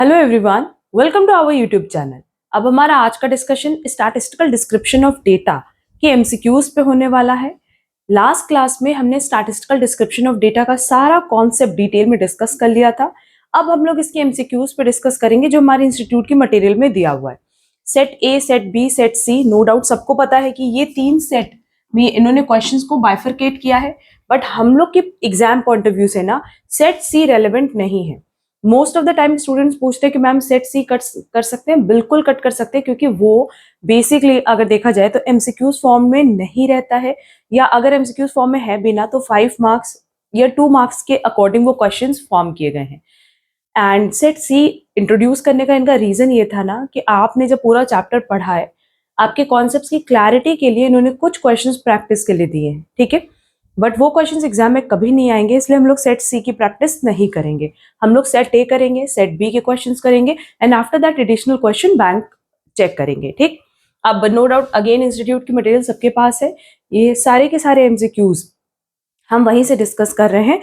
Hello everyone, welcome to our YouTube channel. अब हमारा आज का discussion statistical description of data के एमसीक्यूज पे होने वाला है। लास्ट क्लास में हमने स्टैटिस्टिकल डिस्क्रिप्शन ऑफ डेटा का सारा कॉन्सेप्ट डिटेल में डिस्कस कर लिया था। अब हम लोग इसके एमसीक्यूज पे डिस्कस करेंगे जो हमारे इंस्टीट्यूट की मटेरियल में दिया हुआ है। Set A, set B, set C, no doubt सबको पता है कि ये तीन सेट में इन्होंने क्वेश्चंस को बाइफरकेट किया है, बट हम लोग के एग्जाम पॉइंट ऑफ व्यू से ना सेट सी रेलेवेंट नहीं है। Most of the time students पूछते हैं कि मैम सेट सी कट कर सकते हैं। बिल्कुल कट कर सकते हैं, क्योंकि वो बेसिकली अगर देखा जाए तो एमसीक्यूज फॉर्म में नहीं रहता है, या अगर एमसीक्यूज फॉर्म में है भी ना तो 5 मार्क्स या 2 मार्क्स के अकॉर्डिंग वो क्वेश्चंस फॉर्म किए गए हैं। एंड सेट सी इंट्रोड्यूस करने का इनका रीजन ये था ना कि आपने जब पूरा चैप्टर पढ़ा है, आपके कॉन्सेप्ट्स की क्लैरिटी के लिए इन्होंने कुछ क्वेश्चंस प्रैक्टिस के लिए दिए हैं, ठीक है। बट वो क्वेश्चंस एग्जाम में कभी नहीं आएंगे, इसलिए हम लोग सेट सी की प्रैक्टिस नहीं करेंगे। हम लोग सेट ए करेंगे, सेट बी के क्वेश्चंस करेंगे, and after that additional question bank cheque करेंगे, ठीक। अब नो डाउट अगेन इंस्टीट्यूट की मटेरियल सबके पास है, ये सारे के सारे एमसीक्यूज हम वहीं से डिस्कस कर रहे हैं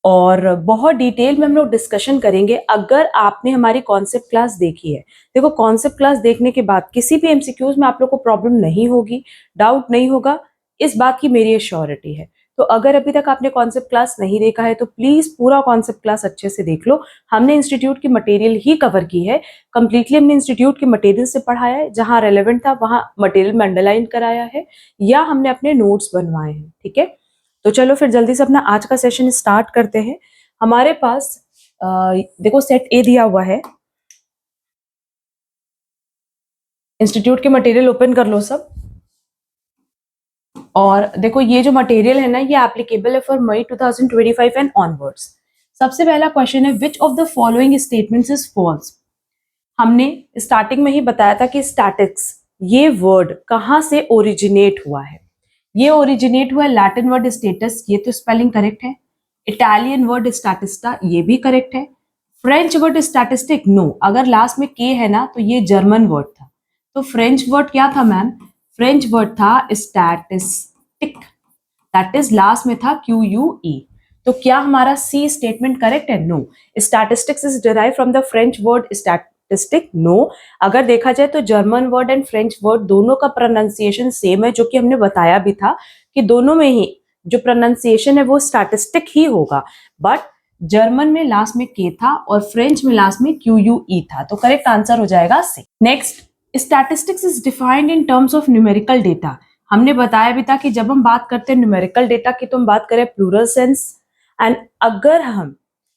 और बहुत डिटेल में हम लोग डिस्कशन करेंगे। अगर आपने हमारी कॉन्सेप्ट क्लास देखी है, देखो कॉन्सेप्ट क्लास देखने के बाद किसी भी एमसीक्यूज में आप लोग को प्रॉब्लम नहीं होगी, डाउट नहीं होगा, इस बात की मेरी एश्योरिटी है। तो अगर अभी तक आपने कॉन्सेप्ट क्लास नहीं देखा है तो प्लीज पूरा कॉन्सेप्ट क्लास अच्छे से देख लो। हमने इंस्टीट्यूट की मटेरियल ही कवर की है कंप्लीटली, हमने इंस्टीट्यूट के मटेरियल से पढ़ाया है, जहां रेलेवेंट था वहां मटेरियल में अंडरलाइन कराया है, या हमने अपने नोट्स बनवाए हैं, ठीक है। तो चलो फिर जल्दी से अपना आज का सेशन स्टार्ट करते हैं। हमारे पास देखो सेट ए दिया हुआ है, इंस्टीट्यूट के मटेरियल ओपन कर लो सब। और देखो ये जो मटेरियल है ना, ये एप्लीकेबल है फॉर मई 2025 एंड ऑनवर्ड्स। सबसे पहला क्वेश्चन है, which of the following statements is false. हमने स्टार्टिंग में ही बताया था कि स्टैटिक्स ये वर्ड कहाँ से ओरिजिनेट हुआ है। ये ओरिजिनेट हुआ है लैटिन वर्ड स्टेटस, ये तो स्पेलिंग करेक्ट है। इटालियन वर्ड स्टैटिस्टा, ये भी करेक्ट है। फ्रेंच वर्ड स्टैटिस्टिक, नो, अगर लास्ट में के है ना तो ये जर्मन वर्ड था। तो फ्रेंच वर्ड क्या था मैम? फ्रेंच वर्ड था स्टैटिस्टिक, दैट इज लास्ट में था क्यू यू ई। तो क्या हमारा सी स्टेटमेंट करेक्ट है? No. Statistics is derive from the French word statistic, no. अगर देखा जाए तो German word and French word दोनों का प्रोनाउंसिएशन सेम है, जो कि हमने बताया भी था कि दोनों में ही जो प्रोनाउंसिएशन है वो स्टैटिस्टिक ही होगा, बट जर्मन में लास्ट में के था और फ्रेंच में लास्ट में क्यू यू ई था। तो करेक्ट आंसर हो जाएगा C. Next, statistics is defined in terms of numerical data. हमने बताया भी था कि जब हम बात करते हैं न्यूमेरिकल डेटा की तो हम बात करें प्लूरल सेंस, एंड अगर हम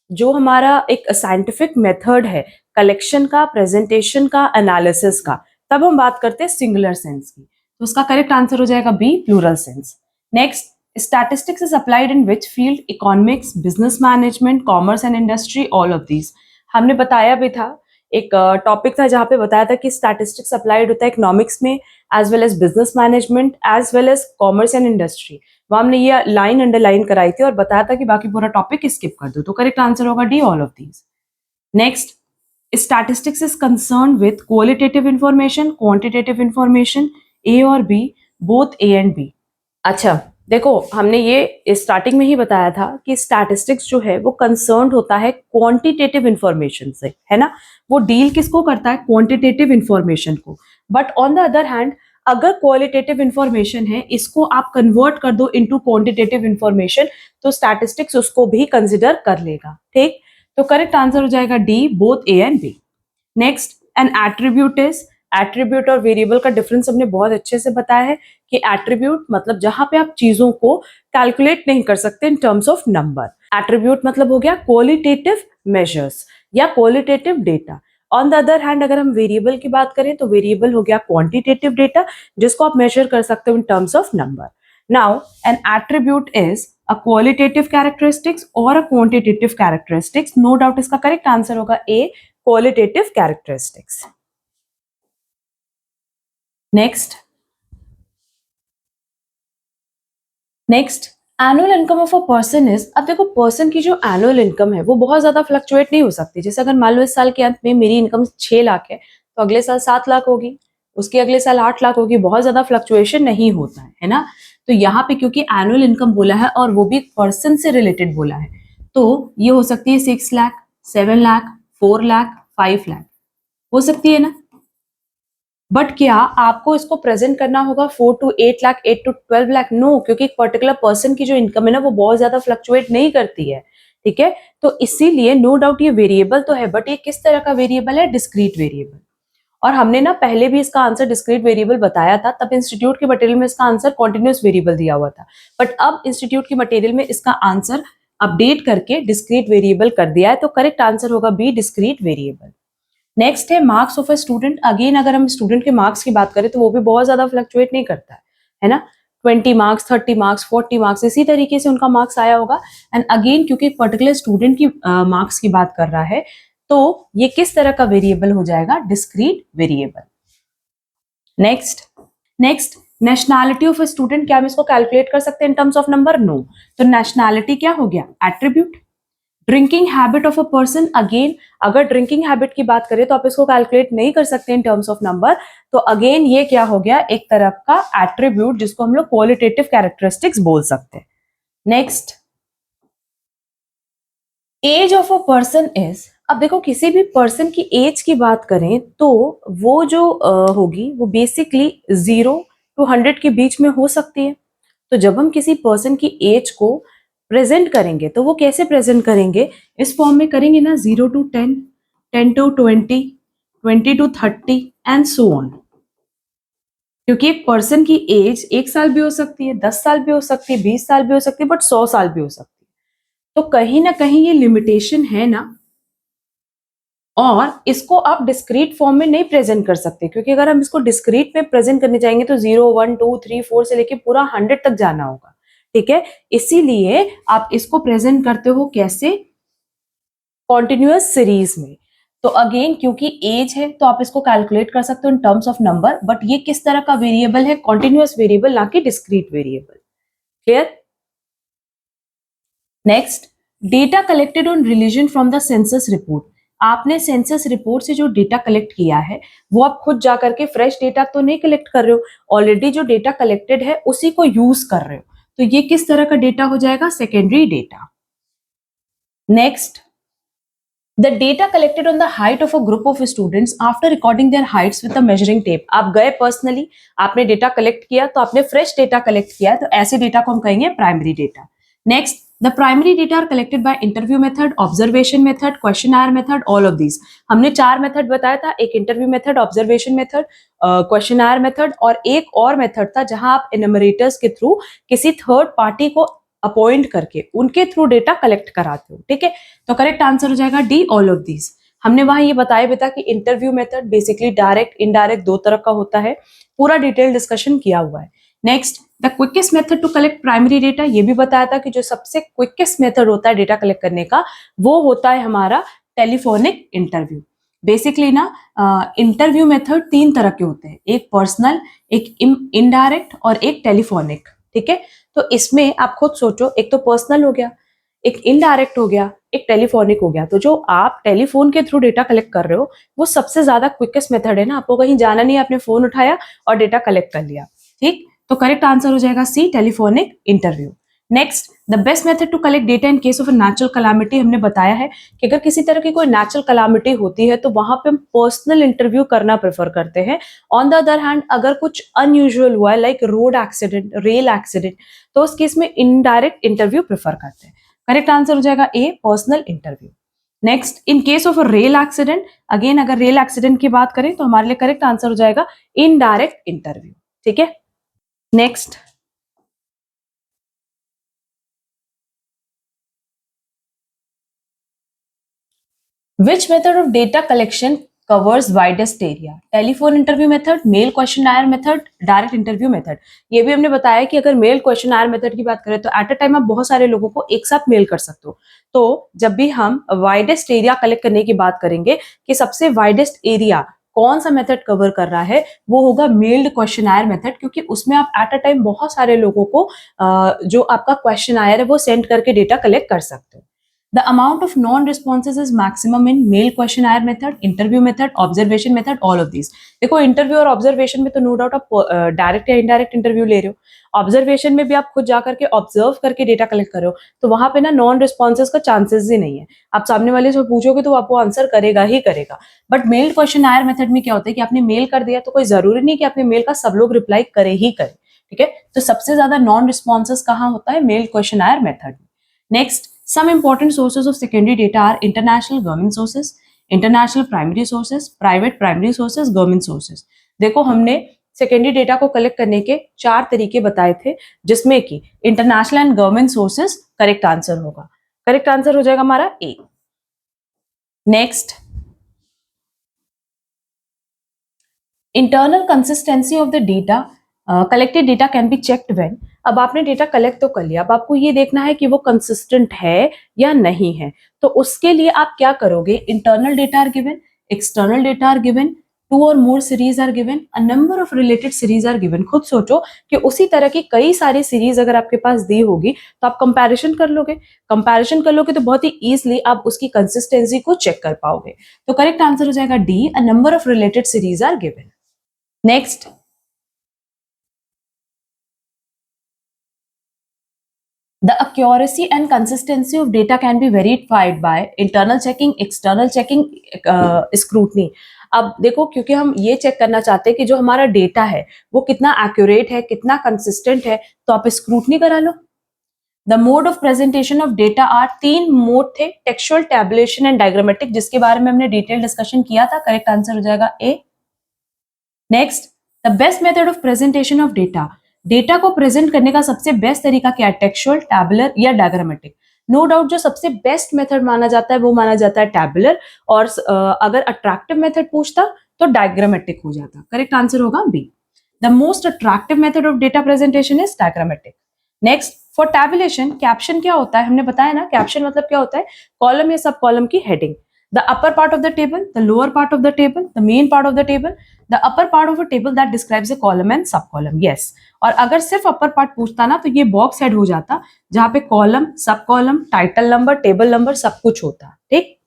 जो हमारा एक साइंटिफिक मेथड है कलेक्शन का, प्रेजेंटेशन का, एनालिसिस का, तब हम बात करते हैं सिंगुलर सेंस की। तो उसका करेक्ट आंसर हो जाएगा B, plural sense. Next, statistics is applied in which field? Economics, business management, commerce and industry, all of these. हमने बताया भी था, एक टॉपिक था जहां पे बताया था कि स्टैटिस्टिक्स अप्लाइड होता है इकोनॉमिक्स में, as well as business management, as well as commerce and industry. वहां हमने ये लाइन अंडरलाइन कराई थी और बताया था कि बाकी पूरा टॉपिक स्किप कर दो। तो करेक्ट आंसर होगा D, all of these. Next, statistics is concern with qualitative information, quantitative information, A और B, both A and B. अच्छा देखो, हमने ये स्टार्टिंग में ही बताया था कि स्टैटिस्टिक्स जो है वो कंसर्न होता है क्वांटिटेटिव इंफॉर्मेशन से, है ना। वो डील किसको करता है? क्वांटिटेटिव इंफॉर्मेशन को। But on the other hand, अगर क्वालिटेटिव इंफॉर्मेशन है, इसको आप कन्वर्ट कर दो इनटू क्वांटिटेटिव इंफॉर्मेशन, तो स्टैटिस्टिक्स उसको भी कंसिडर कर लेगा, ठीक। तो करेक्ट आंसर हो जाएगा D, both A and B. Next, an attribute is, attribute और वेरिएबल का डिफरेंस हमने बहुत अच्छे से बताया है कि एट्रीब्यूट मतलब जहां पे आप चीजों को कैलकुलेट नहीं कर सकते इन टर्म्स ऑफ नंबर। एट्रीब्यूट मतलब हो गया क्वालिटेटिव मेजर्स या qualitative data. On the other hand अगर हम वेरिएबल की बात करें तो वेरिएबल हो गया क्वांटिटेटिव डेटा, जिसको आप मेजर कर सकते हो in terms of number. Now an attribute is a qualitative characteristics और a quantitative characteristics. No doubt इसका करेक्ट आंसर होगा A, qualitative characteristics. Next, annual income of a person is. अब देखो पर्सन की जो एनुअल इनकम है वो बहुत ज्यादा फ्लक्चुएट नहीं हो सकती। जैसे अगर मान लो इस साल के अंत में मेरी इनकम 6 लाख है, तो अगले साल 7 लाख होगी, उसके अगले साल 8 लाख होगी, बहुत ज्यादा फ्लक्चुएशन नहीं होता है ना। तो यहाँ पे क्योंकि एनुअल इनकम बोला है और वो भी पर्सन से रिलेटेड बोला है, तो ये हो सकती है 6 लाख, 7 लाख, 4 लाख, 5 लाख हो सकती है ना। बट क्या आपको इसको प्रेजेंट करना होगा 4 to 8 lakh, 8 to 12 lakh? No, क्योंकि एक पर्टिकुलर पर्सन की जो इनकम है ना वो बहुत ज्यादा फ्लक्चुएट नहीं करती है, ठीक है। तो इसीलिए नो डाउट ये वेरिएबल तो है, बट ये किस तरह का वेरिएबल है? Discrete variable. और हमने ना पहले भी इसका आंसर डिस्क्रीट वेरिएबल बताया था, तब इंस्टीट्यूट के मटेरियल में इसका आंसर कॉन्टिन्यूस वेरिएबल दिया हुआ था, बट अब इंस्टीट्यूट के मटेरियल में इसका आंसर अपडेट करके डिस्क्रीट वेरिएबल कर दिया है, तो करेक्ट आंसर होगा बी, डिस्क्रीट वेरिएबल। नेक्स्ट है marks of a student. Again अगर हम स्टूडेंट के मार्क्स की बात करें तो वो भी बहुत ज्यादा फ्लक्चुएट नहीं करता है ना। 20 मार्क्स, 30 मार्क्स, 40 मार्क्स, इसी तरीके से उनका मार्क्स आया होगा। एंड अगेन क्योंकि एक पर्टिकुलर स्टूडेंट की मार्क्स की बात कर रहा है, तो ये किस तरह का वेरिएबल हो जाएगा? Discrete variable. Next nationality of a student. क्या हम इसको कैलकुलेट कर सकते हैं in terms of number? No. तो नेशनैलिटी क्या हो गया? Attribute. Drinking habit of a person, again अगर ड्रिंकिंग हैबिट की बात करें तो आप इसको कैलकुलेट नहीं कर सकते इन टर्म्स ऑफ नंबर, तो अगेन ये क्या हो गया? एक तरह का एट्रीब्यूट जिसको हम लोग क्वालिटेटिव कैरेक्टरिस्टिक्स बोल सकते हैं। Next, age of a person is. अब देखो किसी भी पर्सन की एज की बात करें तो वो जो होगी वो बेसिकली 0 to 100 के बीच में हो सकती है। तो जब हम किसी पर्सन की एज को प्रेजेंट करेंगे तो वो कैसे प्रेजेंट करेंगे? इस फॉर्म में करेंगे ना, 0 to 10, 10 to 20, 20 to 30 and so on. क्योंकि एक पर्सन की एज 1 साल भी हो सकती है, 10 साल भी हो सकती है, 20 साल भी हो सकती है, बट 100 साल भी हो सकती है। तो कहीं ना कहीं ये लिमिटेशन है ना, और इसको आप डिस्क्रीट फॉर्म में नहीं प्रेजेंट कर सकते, क्योंकि अगर हम इसको डिस्क्रीट में प्रेजेंट करने जाएंगे तो 0, 1, 2, 3, 4 से लेके पूरा 100 तक जाना होगा, ठीक है। इसीलिए आप इसको प्रेजेंट करते हो कैसे? कॉन्टिन्यूअस सीरीज में। तो अगेन क्योंकि एज है तो आप इसको कैलकुलेट कर सकते हो in terms of number, but ये किस तरह का वेरिएबल है? कॉन्टिन्यूअस वेरिएबल, ना कि discrete variable. Clear? Next, data collected on religion from the census report. आपने सेंसस रिपोर्ट से जो डेटा कलेक्ट किया है वो आप खुद जाकर के फ्रेश डेटा तो नहीं कलेक्ट कर रहे हो, ऑलरेडी जो डेटा कलेक्टेड है उसी को यूज कर रहे हो, तो ये किस तरह का डेटा हो जाएगा? Secondary data. Next, the data collected on the height of a group of students after recording there Heights with a measuring tape. आप गए पर्सनली, आपने डेटा कलेक्ट किया, तो आपने फ्रेश डेटा कलेक्ट किया है, तो ऐसे डेटा को हम कहेंगे primary data. Next, the primary data are collected by interview method, observation method, questionnaire method, all of these. हमने 4 मेथड बताया था, एक interview method, observation method, questionnaire method, और एक और मेथड था जहां आप एनुमरेटर्स के थ्रू किसी थर्ड पार्टी को अपॉइंट करके उनके थ्रू डेटा कलेक्ट कराते हो, ठीक है। तो करेक्ट आंसर हो जाएगा डी, ऑल ऑफ दीज। हमने वहां ये बताया भी था कि interview method basically direct indirect दो तरह का होता है, पूरा डिटेल डिस्कशन किया हुआ है। Next, the quickest method to collect primary data, ये भी बताया था कि जो सबसे क्विकेस्ट मेथड होता है डेटा कलेक्ट करने का वो होता है हमारा टेलीफोनिक इंटरव्यू। बेसिकली ना इंटरव्यू मेथड 3 तरह के होते हैं, एक पर्सनल, एक इनडायरेक्ट और एक टेलीफोनिक, ठीक है। तो इसमें आप खुद सोचो, एक तो पर्सनल हो गया, एक इनडायरेक्ट हो गया, एक टेलीफोनिक हो गया। तो जो आप टेलीफोन के थ्रू डेटा कलेक्ट कर रहे हो वो सबसे ज्यादा क्विकेस्ट मेथड है ना, आपको कहीं जाना नहीं, आपने फोन उठाया और डेटा कलेक्ट कर लिया, ठीक। तो करेक्ट आंसर हो जाएगा C, telephonic interview. Next, the best method to collect data in case of a natural calamity. हमने बताया है कि अगर किसी तरह की कोई नेचुरल कलामिटी होती है तो वहां पे हम पर्सनल इंटरव्यू करना प्रेफर करते हैं। ऑन द अदर हैंड अगर कुछ अनयूजुअल हुआ है like road accident, rail accident, तो उस केस में इनडायरेक्ट इंटरव्यू प्रेफर करते हैं। करेक्ट आंसर हो जाएगा A, personal interview. Next, in case of a rail accident, again अगर रेल एक्सीडेंट की बात करें तो हमारे लिए करेक्ट आंसर हो जाएगा इनडायरेक्ट इंटरव्यू, ठीक है। Next, which method of data collection covers widest area? Telephone interview method, mail questionnaire method, direct interview method. ये भी हमने बताया कि अगर मेल क्वेश्चनआयर मेथड की बात करें तो एट अ टाइम आप बहुत सारे लोगों को एक साथ मेल कर सकते हो। तो जब भी हम वाइडेस्ट एरिया कलेक्ट करने की बात करेंगे कि सबसे वाइडेस्ट एरिया कौन सा मेथड कवर कर रहा है, वो होगा मेल्ड क्वेश्चनआयर मेथड, क्योंकि उसमें आप एट अ टाइम बहुत सारे लोगों को जो आपका क्वेश्चनआयर है वो सेंड करके डेटा कलेक्ट कर सकते हो। The amount of non-responses is maximum in mail questionnaire method, interview method, observation method, all of these. देखो इंटरव्यू और ऑब्जर्वेशन में तो नो डाउट आप डायरेक्ट या इनडायरेक्ट इंटरव्यू ले रहे हो, ऑब्जर्वेशन में भी आप खुद जाकर के ऑब्जर्व करके डेटा कलेक्ट कर रहे हो, तो वहां पे ना नॉन रिस्पॉन्सेज का चांसेस ही नहीं है। आप सामने वाले से पूछोगे तो आपको आंसर करेगा ही करेगा। बट मेल क्वेश्चनायर मेथड में क्या होता है कि आपने मेल कर दिया तो कोई जरूरी नहीं कि आपने मेल का सब लोग रिप्लाई करे ही करे, ठीक है। तो सबसे ज्यादा नॉन रिस्पॉन्सेज कहाँ होता है? Mail questionnaire method. Next, some important sources of secondary data are international government sources, international primary sources, private primary sources, government sources। देखो हमने सेकेंडरी डेटा को कलेक्ट करने के 4 तरीके बताए थे, जिसमें कि international and government sources correct answer होगा। करेक्ट आंसर हो जाएगा हमारा A. Next, internal consistency of the data collected data can be checked when. अब आपने डेटा कलेक्ट तो कर लिया, अब आपको ये देखना है कि वो कंसिस्टेंट है या नहीं है। तो उसके लिए आप क्या करोगे? Internal data are given, external data are given, 2 और more series are given, a number of related series are given. खुद सोचो कि उसी तरह की कई सारी सीरीज अगर आपके पास दी होगी तो आप कंपैरिजन कर लोगे। कंपैरिजन कर लोगे तो बहुत ही इजीली आप उसकी कंसिस्टेंसी को चेक कर पाओगे। तो करेक्ट आंसर हो जाएगा D, a number of related series are given. Next, the accuracy and consistency of data can be verified by internal checking, external checking, scrutiny। अब देखो, क्योंकि हम ये चेक करना चाहते हैं कि जो हमारा डेटा है वो कितना एक्यूरेट है, कितना कंसिस्टेंट है, तो आप स्क्रूटनी करा लो। The mode of presentation of data are, 3 mode थे, टेक्सचुअल, टैबुलेशन एंड डायग्रामेटिक, जिसके बारे में हमने डिटेल डिस्कशन किया था। करेक्ट आंसर हो जाएगा A. Next, the best method of presentation of data, data को प्रेजेंट करने का सबसे बेस्ट तरीका क्या है? टेक्सचुअल, टैबुलर या डायग्रामेटिक। नो डाउट जो सबसे बेस्ट मेथड माना जाता है वो माना जाता है टैबुलर, और अगर अट्रैक्टिव मेथड पूछता तो डायग्रामेटिक हो जाता। करेक्ट आंसर होगा B. The most attractive method of data presentation is diagrammatic. Next, for tabulation, caption क्या होता है? हमने बताया ना, कैप्शन मतलब क्या होता है? कॉलम या सब कॉलम की heading. The upper part of the table, the lower part of the table, the main part of the table, the upper part of a table that describes a column and sub column। Yes। और अगर सिर्फ upper part पूछता ना तो ये box head हो जाता, जहां पे column, sub column, title number, table number सब कुछ होता। ठीक।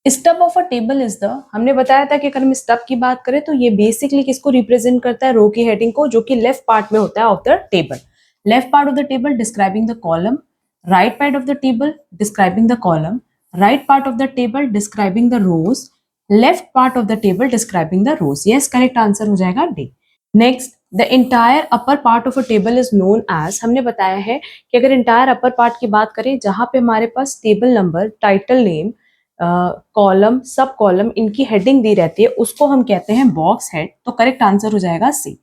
Stub of a table is the, हमने बताया था कि अगर हम स्टब की बात करें तो ये बेसिकली किसको रिप्रेजेंट करता है? रो की हेडिंग को, जो कि लेफ्ट पार्ट में होता है of the table. Left part of the table describing the column, right part of the table describing the column, right part of the table describing the rows, left part of the table describing the rows। yes, correct answer हो जाएगा D। next, the entire upper part of a table is known as, हमने बताया है कि अगर entire upper part की बात करें जहां पे हमारे पास table number, title name, column, sub column, इनकी हेडिंग दी रहती है, उसको हम कहते हैं बॉक्स हेड। तो करेक्ट आंसर हो जाएगा C.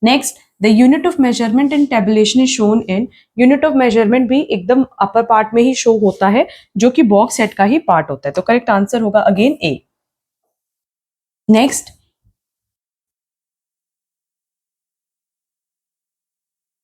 Next, the unit of measurement in tabulation is shown in, unit of measurement भी एकदम अपर पार्ट में ही शो होता है, जो कि बॉक्स सेट का ही पार्ट होता है। तो करेक्ट आंसर होगा again A. Next,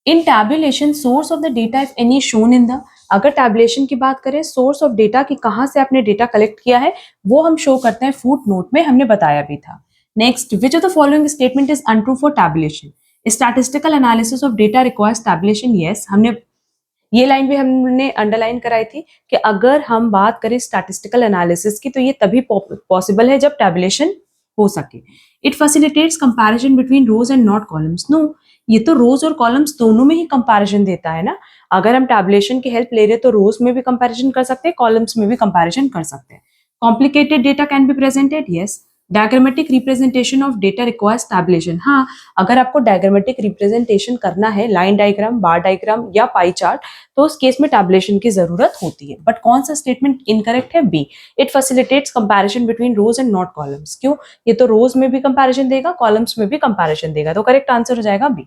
in tabulation source of the data if any shown in the, अगर टैबुलेशन की बात करें सोर्स ऑफ डेटा की कहां से आपने डेटा कलेक्ट किया है वो हम शो करते हैं फुट नोट में, हमने बताया भी था। Next, which of the following statement is untrue for tabulation? Statistical analysis of data requires tabulation. Yes, हमने ये लाइन भी हमने अंडरलाइन कराई थी कि अगर हम बात करें स्टैटिस्टिकल एनालिसिस की तो ये तभी पॉसिबल है जब टैबुलेशन हो सके। It facilitates comparison between rows and not columns. No, ये तो रोज और कॉलम्स दोनों में ही कंपैरिजन देता है ना। अगर हम टैबुलेशन की हेल्प ले रहे हैं तो रोज में भी कंपैरिजन कर सकते हैं, कॉलम्स में भी कंपैरिजन कर सकते हैं। Complicated data can be presented. Yes, diagrammatic representation of data requires tabulation. हाँ, अगर आपको डायग्रामेटिक रिप्रेजेंटेशन करना है, लाइन डायग्राम, बार डायग्राम या पाई चार्ट, तो उस केस में टैबुलेशन की जरूरत होती है। बट कौन सा स्टेटमेंट इनकरेक्ट है? B, it facilitates comparison between rows and not columns. क्यों? ये तो रोज में भी कंपैरिजन देगा, कॉलम्स में भी कंपैरिजन देगा। तो करेक्ट आंसर हो जाएगा B.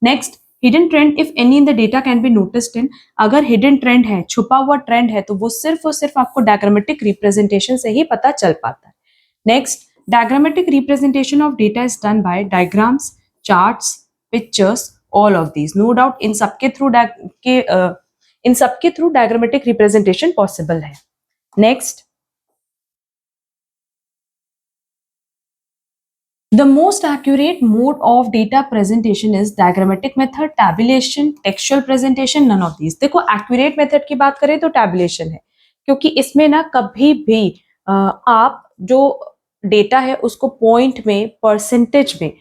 Next, hidden trend if any in the data can be noticed in, अगर हिडन ट्रेंड है, छुपा हुआ ट्रेंड है, तो वो सिर्फ और सिर्फ आपको डायग्रामेटिक रिप्रेजेंटेशन से ही पता चल पाता है। Next, diagrammatic representation of data is done by diagrams, charts, pictures, all of these। no doubt इन सबके थ्रू diagrammatic representation possible है। next, the most accurate mode of data presentation is diagrammatic method, tabulation, textual presentation, none of these। देखो accurate method की बात करें तो tabulation है, क्योंकि इसमें ना कभी भी आप जो डेटा है उसको पॉइंट में, परसेंटेज में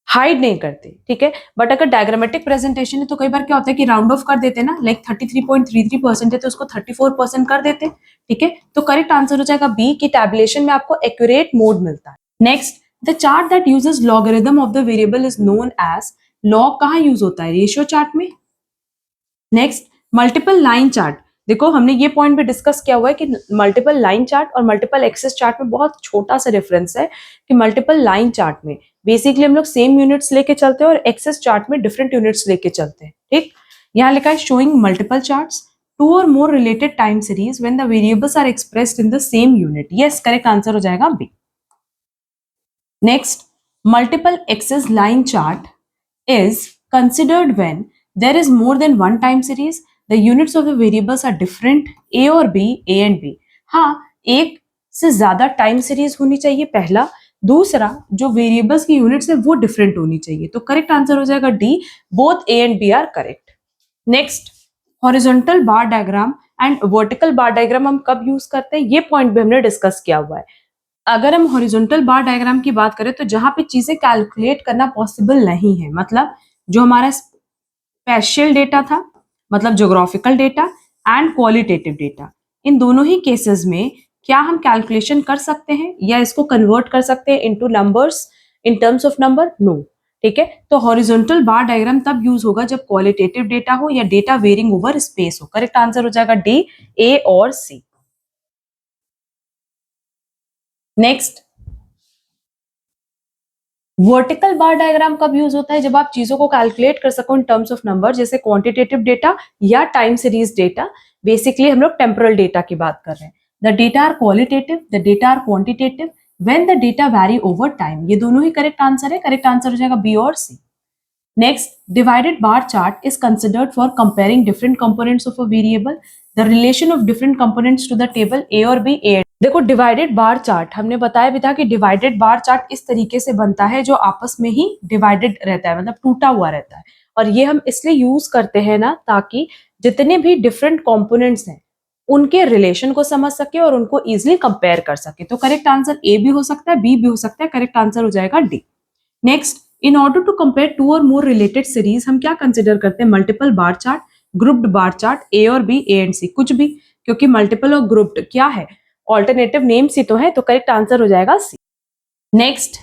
हाइड नहीं करते, ठीक है। बट अगर डायग्रामेटिक प्रेजेंटेशन है तो कई बार क्या होता है कि राउंड ऑफ कर देते हैं ना, लाइक 33.33% है तो उसको 34% कर देते हैं, ठीक है। तो करेक्ट आंसर हो जाएगा बी की टैबुलेशन में आपको एक्यूरेट मोड मिलता है। Next, the chart that uses logarithm of the variable is known as, log कहाँ यूज होता है, रेशियो चार्ट में। नेक्स्ट, मल्टीपल लाइन चार्ट, देखो हमने ये पॉइंट भी डिस्कस किया हुआ है कि मल्टीपल लाइन चार्ट और मल्टीपल एक्सेस चार्ट में बहुत छोटा सा डिफरेंस है कि मल्टीपल लाइन चार्ट में बेसिकली हम लोग सेम यूनिट्स लेके चलते हैं और एक्सेस चार्ट में डिफरेंट यूनिट्स लेके चलते हैं, ठीक। यहाँ लिखा है शोइंग मल्टीपल चार्ट्स, टू और more related time series when the variables are expressed in the same unit. Yes, correct answer हो जाएगा B. Next, multiple axis line chart is considered when there is more than one time series, the units of the variables are different, A और B, A and B। हाँ, एक से ज्यादा time series होनी चाहिए पहला, दूसरा जो वेरिएबल्स की यूनिट्स है वो डिफरेंट होनी चाहिए। तो करेक्ट आंसर हो जाएगा D, both A and B are correct. Next, horizontal bar diagram and vertical bar diagram हम कब यूज करते हैं, ये पॉइंट भी हमने डिस्कस किया हुआ है। अगर हम हॉरिजॉन्टल बार डायग्राम की बात करें तो जहां पे चीजें कैलकुलेट करना पॉसिबल नहीं है, मतलब जो हमारा स्पेशल डेटा था, मतलब geographical data and qualitative data, इन दोनों ही केसेस में क्या हम कैलकुलेशन कर सकते हैं या इसको कन्वर्ट कर सकते हैं into numbers, in terms of number, no, ठीक है। तो हॉरिजॉन्टल बार डायग्राम तब यूज होगा जब क्वालिटेटिव डेटा हो या डेटा वेरिंग ओवर स्पेस हो। करेक्ट आंसर हो जाएगा डी, ए और C. Next, vertical bar diagram कब यूज होता है, जब आप चीजों को कैलकुलेट कर सको इन टर्म्स ऑफ नंबर, जैसे क्वांटिटेटिव डेटा या टाइम सीरीज डेटा। बेसिकली हम लोग टेम्पोरल डेटा की बात कर रहे हैं। The data are qualitative, the data are quantitative when the data vary over time. ये दोनों ही करेक्ट आंसर है, करेक्ट आंसर हो जाएगा बी और C. Next, divided bar chart is considered for comparing different components of a variable. The relation of different components to the table A और B, A। देखो divided bar chart हमने बताया भी था कि डिवाइडेड बार चार्ट इस तरीके से बनता है जो आपस में ही डिवाइडेड रहता है, मतलब टूटा हुआ रहता है। और ये हम इसलिए यूज करते हैं ना ताकि जितने भी डिफरेंट कंपोनेंट्स हैं उनके रिलेशन को समझ सके और उनको इजिली कंपेयर कर सके। तो करेक्ट आंसर ए भी हो सकता है, बी भी हो सकता है, करेक्ट आंसर हो जाएगा D. Next, in order to compare two और मोर रिलेटेड सीरीज हम क्या कंसिडर करते हैं, multiple bar chart, grouped bar chart, A और बी, ए एंड सी, कुछ भी, क्योंकि मल्टीपल और ग्रुप्ड क्या है, ऑल्टरनेटिव नेम्स ही तो है। तो करेक्ट आंसर हो जाएगा C. Next,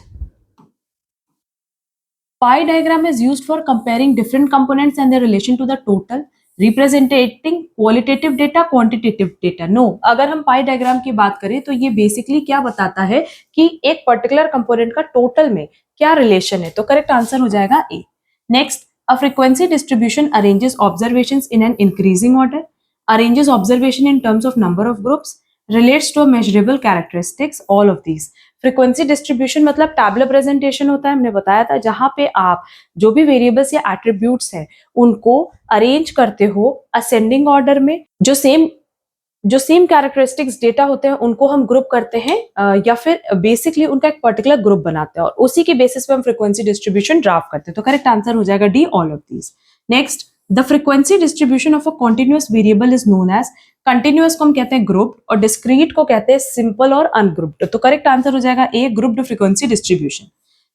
pie diagram is used for comparing different components and their relation to the total, representing qualitative data, quantitative data. No, अगर हम पाई डायग्राम की बात करें तो ये बेसिकली क्या बताता है कि एक पर्टिकुलर कंपोनेंट का टोटल में क्या रिलेशन है। तो करेक्ट आंसर हो जाएगा A. Next, a frequency distribution arranges observations in an increasing order, arranges observation in terms of number of groups, relates to a measurable characteristics, all of these। Frequency distribution मतलब tabular presentation होता है, हमने बताया था, जहां पे आप जो भी वेरिएबल्स या एट्रीब्यूट्स हैं उनको अरेंज करते हो असेंडिंग ऑर्डर में। जो सेम कैरेक्टरिस्टिक्स डेटा होते हैं उनको हम ग्रुप करते हैं या फिर बेसिकली उनका एक पर्टिकुलर ग्रुप बनाते हैं और उसी के बेसिस पे हम फ्रीक्वेंसी डिस्ट्रीब्यूशन ड्राफ्ट करते हैं। तो करेक्ट आंसर हो जाएगा D, all of these. Next, the frequency distribution of a continuous variable is known as, continuous को हम कहते हैं ग्रुप्ड और डिस्क्रीट को कहते हैं सिंपल और अनग्रुप्ड। तो करेक्ट आंसर हो जाएगा A, grouped frequency distribution.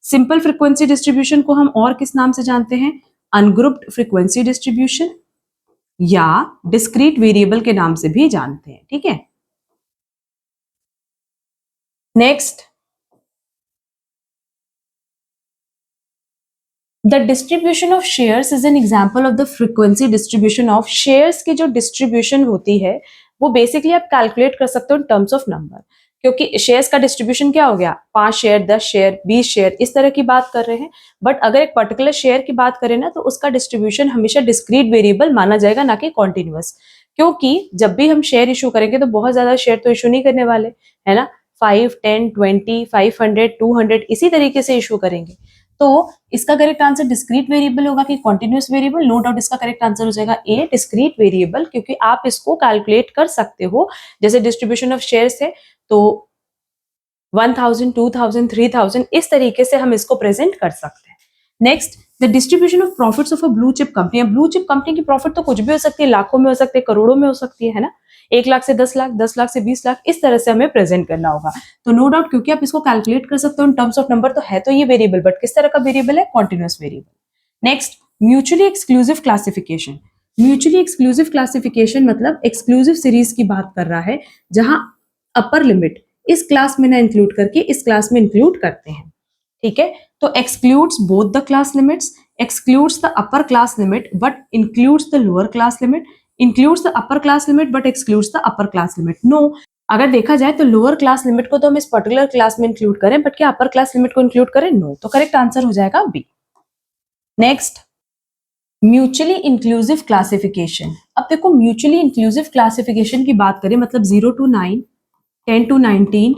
Simple frequency distribution को हम और किस नाम से जानते हैं, अनग्रुप्ड फ्रीक्वेंसी डिस्ट्रीब्यूशन या डिस्क्रीट वेरिएबल के नाम से भी जानते हैं, ठीक है। Next, the distribution of shares is an example of the frequency distribution of shares की जो डिस्ट्रीब्यूशन होती है वो बेसिकली आप कैलकुलेट कर सकते हो इन टर्म्स ऑफ नंबर, क्योंकि शेयर्स का डिस्ट्रीब्यूशन क्या हो गया, 5 शेयर, 10 शेयर, 20 शेयर, इस तरह की बात कर रहे हैं। बट अगर एक पर्टिकुलर शेयर की बात करें ना तो उसका डिस्ट्रीब्यूशन हमेशा डिस्क्रीट वेरिएबल माना जाएगा, ना कि कॉन्टिन्यूअस, क्योंकि जब भी हम शेयर इशू करेंगे तो बहुत ज्यादा शेयर तो इशू नहीं करने वाले, है ना, 5, 10, 20, 500, 200 इसी तरीके से इशू करेंगे। तो इसका करेक्ट आंसर डिस्क्रीट वेरिएबल होगा कि कॉन्टिन्यूअस वेरिएबल, नो डाउट इसका करेक्ट आंसर हो जाएगा ए, डिस्क्रीट वेरिएबल, क्योंकि आप इसको कैलकुलेट कर सकते हो। जैसे डिस्ट्रीब्यूशन ऑफ शेयर्स है तो 1000, 2000, 3000 इस तरीके से हम इसको प्रेजेंट कर सकते हैं। Next, the distribution of profits of a blue chip company. Blue chip company की प्रॉफिट तो कुछ भी हो सकती है, लाखों में हो सकती है, करोड़ों में हो सकती है ना, 1 लाख से 10 लाख, 10 लाख से 20 लाख, इस तरह से हमें प्रेजेंट करना होगा। तो नो डाउट, क्योंकि आप इसको कैलकुलेट कर सकते हो इन टर्म्स ऑफ नंबर, तो है तो ये वेरिएबल, बट किस तरह का वेरिएबल है, continuous variable. Next, mutually exclusive classification. Mutually exclusive classification मतलब एक्सक्लूसिव सीरीज की बात कर रहा है, जहां अपर लिमिट इस क्लास में ना इंक्लूड करके इस क्लास में इंक्लूड करते हैं, ठीक है। तो excludes both the class limits, excludes the upper class limit but includes the lower class limit, includes the upper class limit but excludes the upper class limit. No, अगर देखा जाए तो लोअर क्लास लिमिट को तो हम इस particular class में include करें, बट क्या अपर क्लास लिमिट को इंक्लूड करें? नो। तो करेक्ट आंसर हो जाएगा B. Next, mutually inclusive classification. अब देखो, म्यूचुअली इंक्लूसिव क्लासिफिकेशन की बात करें मतलब 0 to 9, 10 to 19,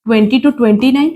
20 to 29,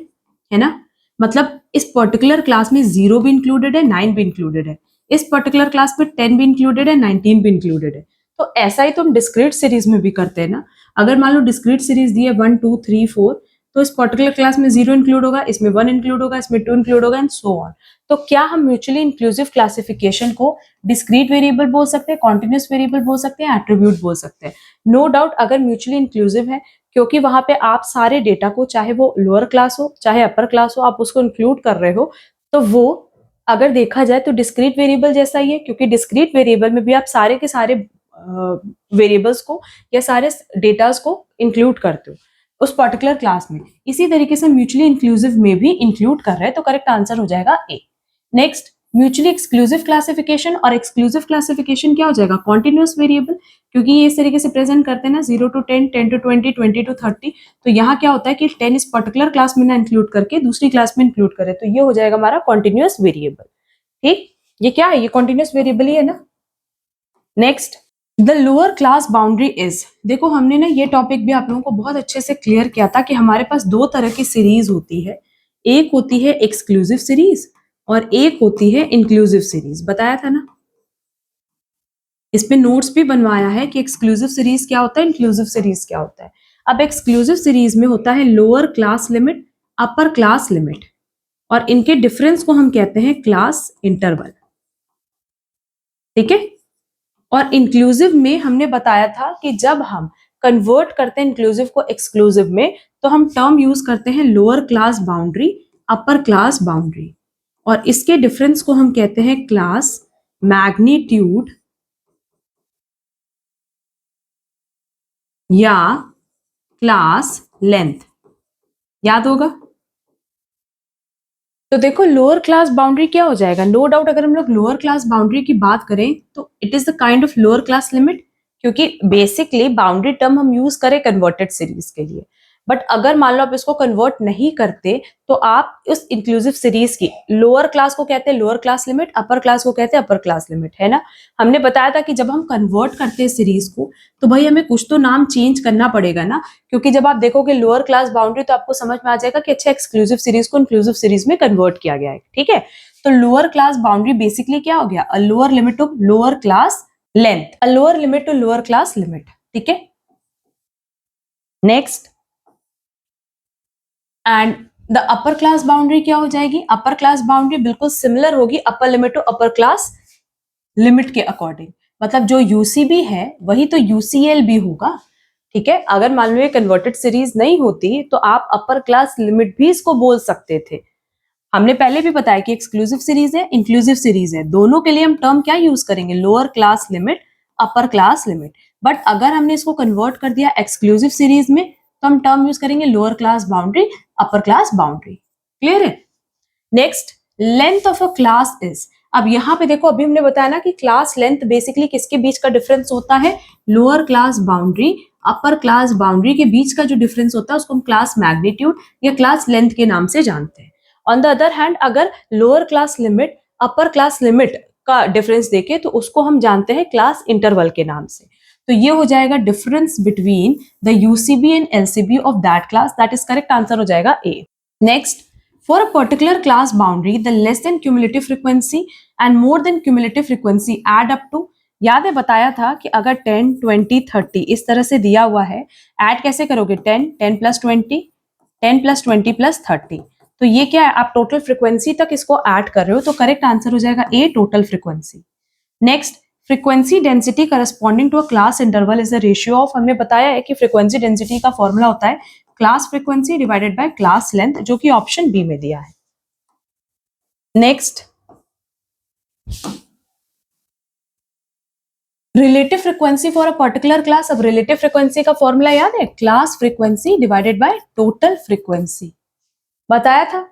है ना। मतलब इस पर्टिकुलर क्लास में 0 भी इंक्लूडेड है, 9 भी इंक्लूडेड है, इस पर्टिकुलर क्लास में 10 भी इंक्लूडेड है, 19 भी इंक्लूडेड है। तो ऐसा ही तो हम डिस्क्रीट सीरीज में भी करते हैं ना। अगर मान लो डिस्क्रीट सीरीज दी है 1 2 3 4, तो इस पर्टिकुलर क्लास में 0 इंक्लूड होगा, इसमें 1 इंक्लूड होगा, इसमें 2 इंक्लूड होगा, एंड सो ऑन। तो क्या हम म्यूचुअली इंक्लूसिव क्लासिफिकेशन को डिस्क्रीट वेरिएबल बोल सकते हैं, कॉन्टिन्यूस वेरिएबल बोल सकते हैं, एट्रीब्यूट बोल सकते हैं? नो डाउट, अगर म्यूचुअली इंक्लूसिव है, क्योंकि वहां पे आप सारे डेटा को, चाहे वो लोअर क्लास हो चाहे अपर क्लास हो, आप उसको इंक्लूड कर रहे हो, तो वो अगर देखा जाए तो डिस्क्रीट वेरिएबल जैसा ही है, क्योंकि डिस्क्रीट वेरिएबल में भी आप सारे के सारे वेरिएबल्स को या सारे डेटास को इंक्लूड करते हो उस पर्टिकुलर क्लास में। इसी तरीके से म्यूचुअली इंक्लूसिव में भी इंक्लूड कर रहे हैं, तो करेक्ट आंसर हो जाएगा A. Next, mutually exclusive classification और एक्सक्लूसिव क्लासिफिकेशन क्या हो जाएगा, कॉन्टिन्यूअस वेरिएबल, क्योंकि ये इस तरीके से प्रेजेंट करते हैं ना 0 to 10, 10 to 20, 20 to 30। तो यहाँ क्या होता है कि 10 इस पर्टिकुलर क्लास में ना इंक्लूड करके दूसरी क्लास में इंक्लूड करे, तो ये हो जाएगा हमारा कॉन्टिन्यूअस वेरिएबल। ठीक, ये क्या है, ये कॉन्टिन्यूअस वेरिएबल ही है ना। Next, the lower class boundary is. देखो, हमने ना ये टॉपिक भी आप लोगों को बहुत अच्छे से क्लियर किया था कि हमारे पास दो तरह की सीरीज होती है, एक होती है एक्सक्लूसिव सीरीज और एक होती है इंक्लूसिव सीरीज, बताया था ना। इसमें नोट्स भी बनवाया है कि एक्सक्लूसिव सीरीज क्या होता है, इंक्लूसिव सीरीज क्या होता है। अब एक्सक्लूसिव सीरीज में होता है लोअर क्लास लिमिट, अपर क्लास लिमिट, और इनके डिफरेंस को हम कहते हैं क्लास इंटरवल, ठीक है। और इंक्लूसिव में हमने बताया था कि जब हम कन्वर्ट करते हैं इंक्लूसिव को एक्सक्लूसिव में, तो हम टर्म यूज करते हैं lower class boundary, upper class boundary, और इसके डिफरेंस को हम कहते हैं क्लास मैग्नीट्यूड या क्लास लेंथ। याद होगा। तो देखो, लोअर क्लास बाउंड्री क्या हो जाएगा, नो डाउट अगर हम लोग लोअर क्लास बाउंड्री की बात करें तो it is the kind of lower class limit, क्योंकि बेसिकली बाउंड्री टर्म हम यूज करें कन्वर्टेड सीरीज के लिए। बट अगर मान लो आप इसको कन्वर्ट नहीं करते, तो आप इस इंक्लूसिव सीरीज की लोअर क्लास को कहते हैं lower class limit, upper class को कहते हैं अपर क्लास लिमिट, है ना। हमने बताया था कि जब हम कन्वर्ट करते हैं सीरीज को, तो भाई हमें कुछ तो नाम चेंज करना पड़ेगा ना, क्योंकि जब आप देखोगे लोअर क्लास बाउंड्री तो आपको समझ में आ जाएगा कि अच्छा, एक्सक्लूसिव सीरीज को इंक्लूसिव सीरीज में कन्वर्ट किया गया है, ठीक है। तो लोअर क्लास बाउंड्री बेसिकली क्या हो गया, a lower limit to lower class length, a lower limit to lower class limit, ठीक है। Next, and the upper class boundary क्या हो जाएगी, अपर क्लास बाउंड्री बिल्कुल सिमिलर होगी upper limit to upper class limit के अकॉर्डिंग, मतलब जो यूसीबी है वही तो यूसीएल भी होगा, ठीक है। अगर मान लो ये कन्वर्टेड सीरीज नहीं होती तो आप अपर क्लास लिमिट भी इसको बोल सकते थे। हमने पहले भी बताया कि एक्सक्लूसिव सीरीज है, इंक्लूसिव सीरीज है, दोनों के लिए हम टर्म क्या यूज करेंगे, lower class limit, upper class limit. But अगर हमने इसको कन्वर्ट कर दिया एक्सक्लूसिव सीरीज में, तो हम टर्म यूज करेंगे lower class boundary, upper class boundary. Clear है। Next, length of a class is. अब यहाँ पे देखो, अभी हमने बताया ना कि क्लास लेंथ बेसिकली किसके बीच का डिफरेंस होता है, lower class boundary upper class boundary के बीच का जो डिफरेंस होता है उसको हम क्लास मैग्नीट्यूड या क्लास लेंथ के नाम से जानते हैं। ऑन द अदर हैंड, अगर lower class limit upper class limit का डिफरेंस देखें तो उसको हम जानते हैं क्लास इंटरवल के नाम से। तो ये हो जाएगा difference between the UCB and LCB of that class, that is correct answer हो जाएगा A. Next, for a particular class boundary, the less than cumulative frequency and more than cumulative frequency add up to। याद है बताया था कि अगर 10, 20, 30 इस तरह से दिया हुआ है, ऐड कैसे करोगे, 10, 10 plus 20, 10 plus 20 plus 30। तो ये क्या है, आप टोटल फ्रीक्वेंसी तक इसको ऐड कर रहे हो, तो करेक्ट आंसर हो जाएगा A, total frequency. Next, frequency density corresponding to a class interval is the ratio of, हमने बताया है कि फ्रीक्वेंसी डेंसिटी का फॉर्मूला होता है class frequency divided by class length, जो कि ऑप्शन बी में दिया है। Next, relative frequency for a particular class. अब रिलेटिव फ्रीक्वेंसी का फॉर्मूला याद है, class frequency divided by total frequency, बताया था।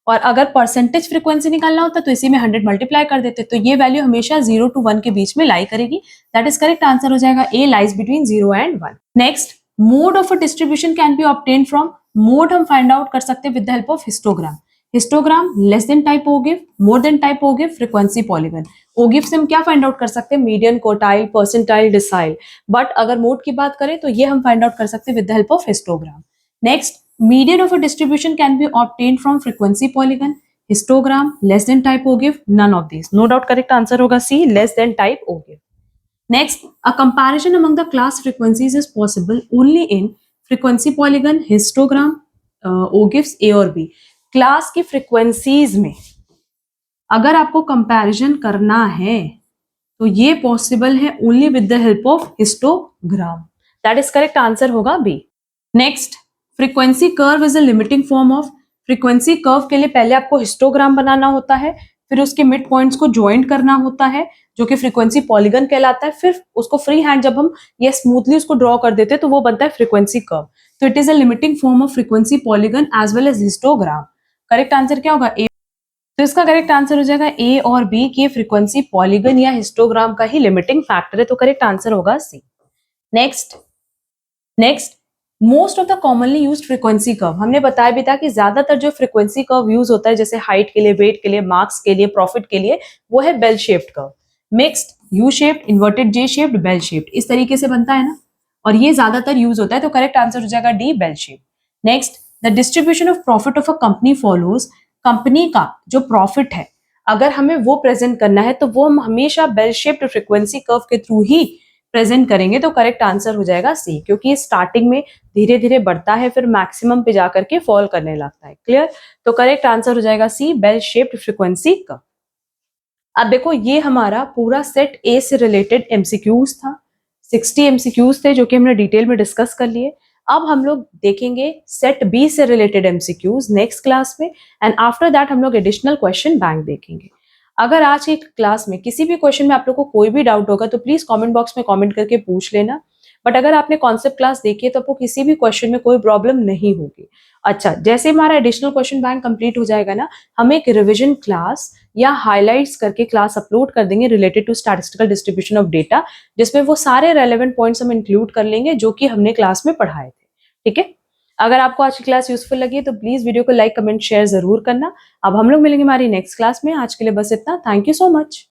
और अगर परसेंटेज फ्रीक्वेंसी निकालना होता तो इसी में 100 मल्टीप्लाई कर देते, तो ये वैल्यू हमेशा 0 to 1 के बीच में लाई करेगी। दैट इज करेक्ट आंसर हो जाएगा A, lies between 0 and 1। Next, mode of a distribution can be obtain from, mode हम फाइंड आउट कर सकते हैं with the help of histogram. Histogram less than type ogive, more than type ogive, frequency polygon. Ogive से हम क्या find out कर सकते हैं, median, quartile, percentile, decile. But अगर मोड की बात करें तो ये हम फाइंड आउट कर सकते हैं with the help of histogram. Next, median of a distribution can be obtained from frequency polygon, histogram, less than type ogive, none of these. No doubt correct answer होगा C, less than type ogive. Next, a comparison among the class frequencies is possible only in frequency polygon, histogram, ogives A और B. Class की frequencies में अगर आपको comparison करना है तो ये पॉसिबल है only with the help of histogram. That is correct answer होगा B. Next, frequency curve is a limiting form of, frequency curve के लिए पहले आपको हिस्टोग्राम बनाना होता है, फिर उसके मिड पॉइंट्स को ज्वाइंट करना होता है जो कि फ्रीक्वेंसी पॉलीगन कहलाता है, फिर उसको फ्री हैंड जब हम ये स्मूथली उसको ड्रॉ कर देते हैं तो वो बनता है फ्रीक्वेंसी कर्व। तो it is a limiting form of frequency polygon as well as histogram. Correct answer क्या होगा, ए। तो इसका करेक्ट आंसर हो जाएगा ए और बी की फ्रीक्वेंसी पॉलीगन या हिस्टोग्राम का ही लिमिटिंग फैक्टर है, तो करेक्ट आंसर होगा C. Next, most of the commonly used frequency curve, हमने बताया भी था कि ज्यादातर जो फ्रीक्वेंसी कर्व यूज होता है जैसे हाइट के लिए, वेट के लिए, मार्क्स के लिए, प्रॉफिट के लिए, वो है bell shaped curve. Mixed, U shaped, inverted J shaped, bell shaped, इस तरीके से बनता है ना, और ये ज्यादातर यूज होता है, तो करेक्ट आंसर हो जाएगा D, bell shape. Next, the distribution of profit of a company follows, company का जो प्रॉफिट है अगर हमें वो प्रेजेंट करना है तो वो हम हमेशा बेल शेप्ड फ्रीक्वेंसी कर्व के थ्रू ही प्रेजेंट करेंगे, तो करेक्ट आंसर हो जाएगा सी, क्योंकि स्टार्टिंग में धीरे धीरे बढ़ता है फिर मैक्सिमम पे जाकर के फॉल करने लगता है। क्लियर, तो करेक्ट आंसर हो जाएगा सी, बेल शेप्ड फ्रीक्वेंसी कर्व। अब देखो ये हमारा पूरा सेट ए से रिलेटेड एमसीक्यूज था, 60 एमसीक्यूज थे जो कि हमने डिटेल में डिस्कस कर लिए। अब हम लोग देखेंगे सेट बी से रिलेटेड एमसीक्यूज नेक्स्ट क्लास में, एंड आफ्टर दैट हम लोग एडिशनल क्वेश्चन बैंक देखेंगे। अगर आज की क्लास में किसी भी क्वेश्चन में आप लोग को कोई भी डाउट होगा तो प्लीज कमेंट बॉक्स में कमेंट करके पूछ लेना। बट अगर आपने कॉन्सेप्ट क्लास देखी है तो आपको किसी भी क्वेश्चन में कोई प्रॉब्लम नहीं होगी। अच्छा, जैसे हमारा एडिशनल क्वेश्चन बैंक कंप्लीट हो जाएगा ना, हम एक रिविजन क्लास या हाइलाइट्स करके क्लास अपलोड कर देंगे related to statistical distribution of data, जिसमें वो सारे रेलेवेंट पॉइंट्स हम इंक्लूड कर लेंगे जो कि हमने क्लास में पढ़ाए थे। ठीक है, अगर आपको आज की क्लास यूजफुल लगी तो प्लीज वीडियो को लाइक, कमेंट, शेयर जरूर करना। अब हम लोग मिलेंगे हमारी नेक्स्ट क्लास में। आज के लिए बस इतना। Thank you so much.